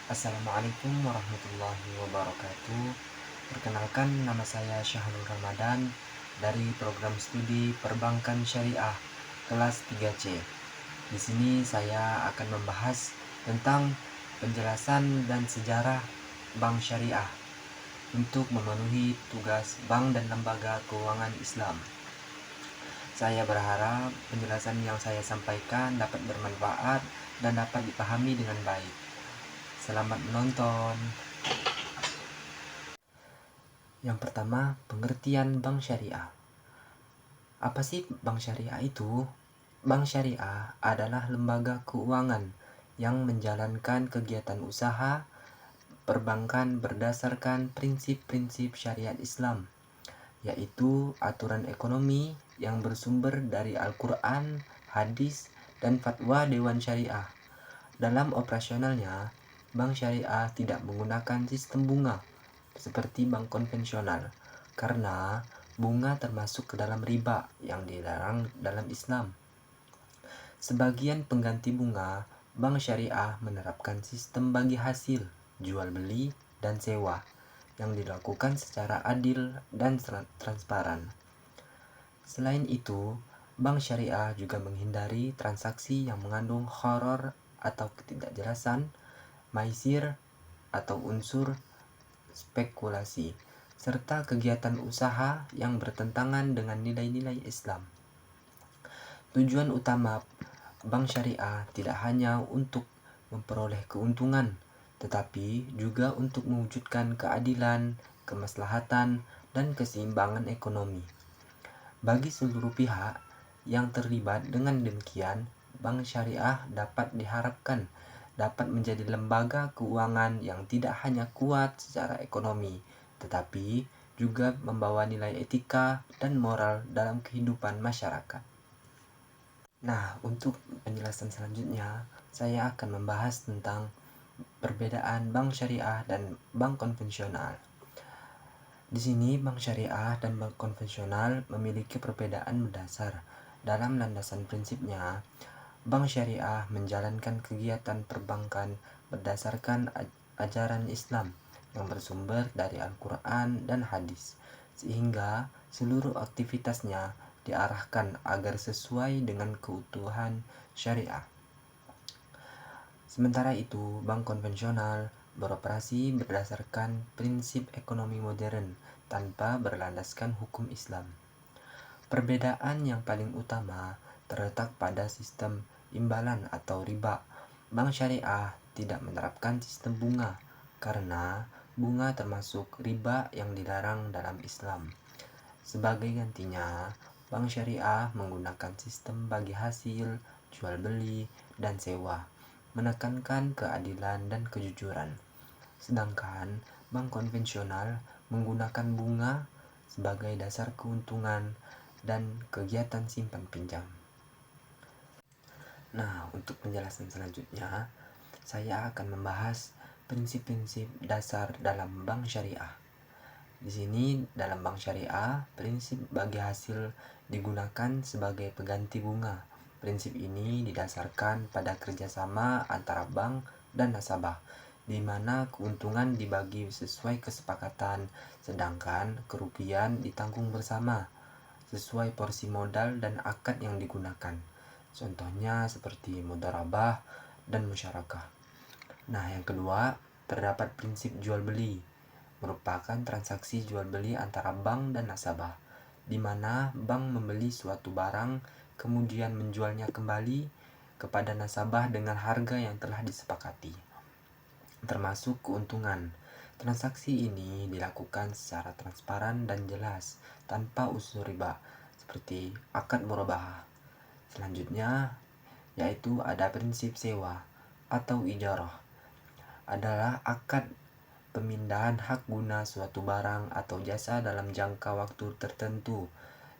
Assalamualaikum warahmatullahi wabarakatuh. Perkenalkan, nama saya Syahrul Ramadan dari program studi Perbankan Syariah kelas 3C. Di sini saya akan membahas tentang penjelasan dan sejarah bank syariah untuk memenuhi tugas bank dan lembaga keuangan Islam. Saya berharap penjelasan yang saya sampaikan dapat bermanfaat dan dapat dipahami dengan baik. Selamat menonton. Yang pertama, pengertian bank syariah. Apa sih bank syariah itu? Bank syariah adalah lembaga keuangan yang menjalankan kegiatan usaha perbankan berdasarkan prinsip-prinsip syariat Islam, yaitu aturan ekonomi yang bersumber dari Al-Quran, hadis, dan fatwa Dewan Syariah. Dalam operasionalnya, bank syariah tidak menggunakan sistem bunga seperti bank konvensional, karena bunga termasuk ke dalam riba yang dilarang dalam Islam. Sebagian pengganti bunga, bank syariah menerapkan sistem bagi hasil, jual beli, dan sewa yang dilakukan secara adil dan transparan. Selain itu, bank syariah juga menghindari transaksi yang mengandung gharar atau ketidakjelasan, maisir atau unsur spekulasi, serta kegiatan usaha yang bertentangan dengan nilai-nilai Islam. Tujuan utama bank syariah tidak hanya untuk memperoleh keuntungan, tetapi juga untuk mewujudkan keadilan, kemaslahatan, dan keseimbangan ekonomi. Bagi seluruh pihak yang terlibat, dengan demikian, bank syariah dapat diharapkan dapat menjadi lembaga keuangan yang tidak hanya kuat secara ekonomi, tetapi juga membawa nilai etika dan moral dalam kehidupan masyarakat. Nah, untuk penjelasan selanjutnya, saya akan membahas tentang perbedaan bank syariah dan bank konvensional. Di sini, bank syariah dan bank konvensional memiliki perbedaan mendasar. Dalam landasan prinsipnya, bank syariah menjalankan kegiatan perbankan berdasarkan ajaran Islam yang bersumber dari Al-Quran dan hadis, sehingga seluruh aktivitasnya diarahkan agar sesuai dengan keutuhan syariah. Sementara itu, bank konvensional beroperasi berdasarkan prinsip ekonomi modern tanpa berlandaskan hukum Islam. Perbedaan yang paling utama terletak pada sistem imbalan atau riba. Bank syariah tidak menerapkan sistem bunga karena bunga termasuk riba yang dilarang dalam Islam. Sebagai gantinya, bank syariah menggunakan sistem bagi hasil, jual beli, dan sewa, menekankan keadilan dan kejujuran. Sedangkan bank konvensional menggunakan bunga sebagai dasar keuntungan dan kegiatan simpan pinjam. Nah, untuk penjelasan selanjutnya, saya akan membahas prinsip-prinsip dasar dalam bank syariah. Di sini, dalam bank syariah, prinsip bagi hasil digunakan sebagai pengganti bunga. Prinsip ini didasarkan pada kerjasama antara bank dan nasabah, di mana keuntungan dibagi sesuai kesepakatan, sedangkan kerugian ditanggung bersama sesuai porsi modal dan akad yang digunakan. Contohnya seperti mudharabah dan musyarakah. Nah, yang kedua, terdapat prinsip jual beli, merupakan transaksi jual beli antara bank dan nasabah, di mana bank membeli suatu barang kemudian menjualnya kembali kepada nasabah dengan harga yang telah disepakati, termasuk keuntungan. Transaksi ini dilakukan secara transparan dan jelas tanpa unsur riba seperti akad murabahah. Selanjutnya yaitu ada prinsip sewa atau ijarah, adalah akad pemindahan hak guna suatu barang atau jasa dalam jangka waktu tertentu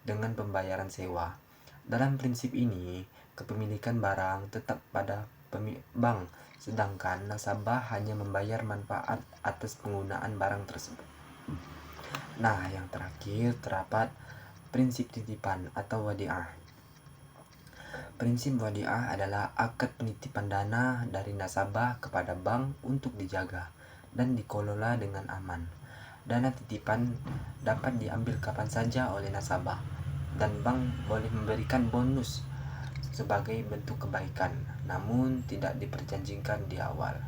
dengan pembayaran sewa. Dalam prinsip ini, kepemilikan barang tetap pada bank, sedangkan nasabah hanya membayar manfaat atas penggunaan barang tersebut. Nah, yang terakhir terdapat prinsip titipan atau wadiah. Prinsip wadiah adalah akad penitipan dana dari nasabah kepada bank untuk dijaga dan dikelola dengan aman. Dana titipan dapat diambil kapan saja oleh nasabah, dan bank boleh memberikan bonus sebagai bentuk kebaikan, namun tidak diperjanjikan di awal.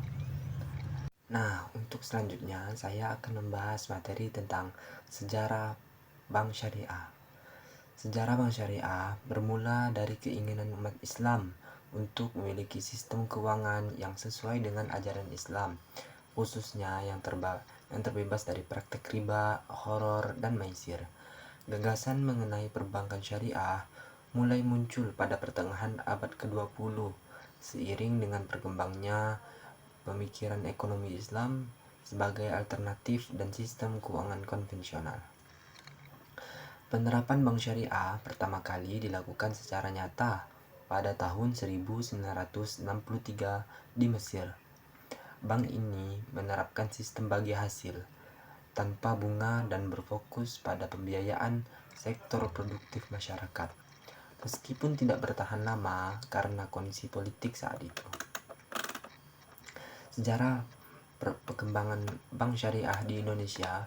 Nah, untuk selanjutnya saya akan membahas materi tentang sejarah bank syariah. Sejarah bank syariah bermula dari keinginan umat Islam untuk memiliki sistem keuangan yang sesuai dengan ajaran Islam, khususnya yang terbebas dari praktek riba, horor, dan maisir. Gagasan mengenai perbankan syariah mulai muncul pada pertengahan abad ke-20 seiring dengan berkembangnya pemikiran ekonomi Islam sebagai alternatif dan sistem keuangan konvensional. Penerapan bank syariah pertama kali dilakukan secara nyata pada tahun 1963 di Mesir. Bank ini menerapkan sistem bagi hasil tanpa bunga dan berfokus pada pembiayaan sektor produktif masyarakat. Meskipun tidak bertahan lama karena kondisi politik saat itu. Sejarah perkembangan bank syariah di Indonesia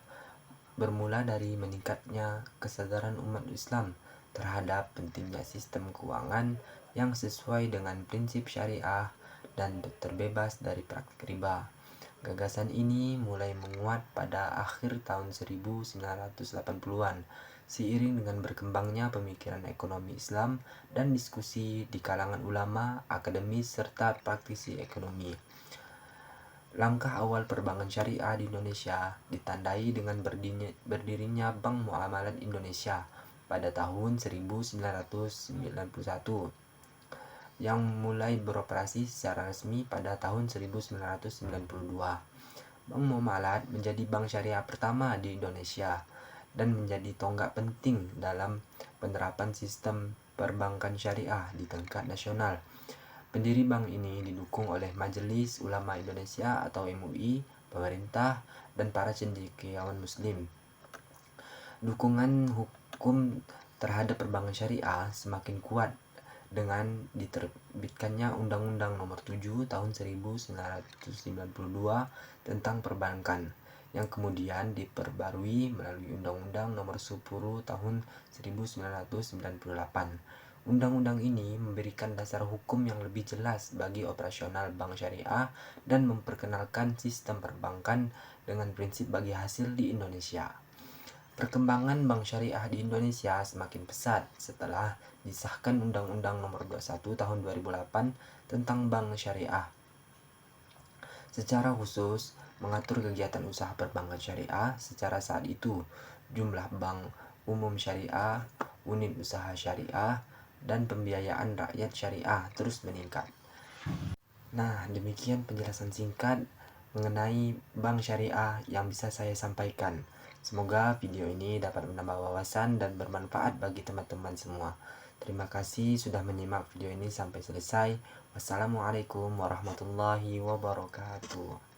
bermula dari meningkatnya kesadaran umat Islam terhadap pentingnya sistem keuangan yang sesuai dengan prinsip syariah dan terbebas dari praktik riba. Gagasan ini mulai menguat pada akhir tahun 1980-an seiring dengan berkembangnya pemikiran ekonomi Islam dan diskusi di kalangan ulama, akademis, serta praktisi ekonomi. Langkah awal perbankan syariah di Indonesia ditandai dengan berdirinya Bank Muamalat Indonesia pada tahun 1991 yang mulai beroperasi secara resmi pada tahun 1992. Bank Muamalat menjadi bank syariah pertama di Indonesia dan menjadi tonggak penting dalam penerapan sistem perbankan syariah di tingkat nasional. Pendiri bank ini didukung oleh Majelis Ulama Indonesia atau MUI, pemerintah, dan para cendekiawan muslim. Dukungan hukum terhadap perbankan syariah semakin kuat dengan diterbitkannya Undang-Undang Nomor 7 Tahun 1992 tentang perbankan, yang kemudian diperbarui melalui Undang-Undang Nomor 10 Tahun 1998. Undang-undang ini memberikan dasar hukum yang lebih jelas bagi operasional bank syariah dan memperkenalkan sistem perbankan dengan prinsip bagi hasil di Indonesia. Perkembangan bank syariah di Indonesia semakin pesat setelah disahkan Undang-Undang Nomor 21 Tahun 2008 tentang bank syariah. Secara khusus mengatur kegiatan usaha perbankan syariah secara saat itu, jumlah bank umum syariah, unit usaha syariah, dan pembiayaan rakyat syariah terus meningkat. Nah, demikian penjelasan singkat mengenai bank syariah yang bisa saya sampaikan. Semoga video ini dapat menambah wawasan dan bermanfaat bagi teman-teman semua. Terima kasih sudah menyimak video ini sampai selesai. Wassalamualaikum warahmatullahi wabarakatuh.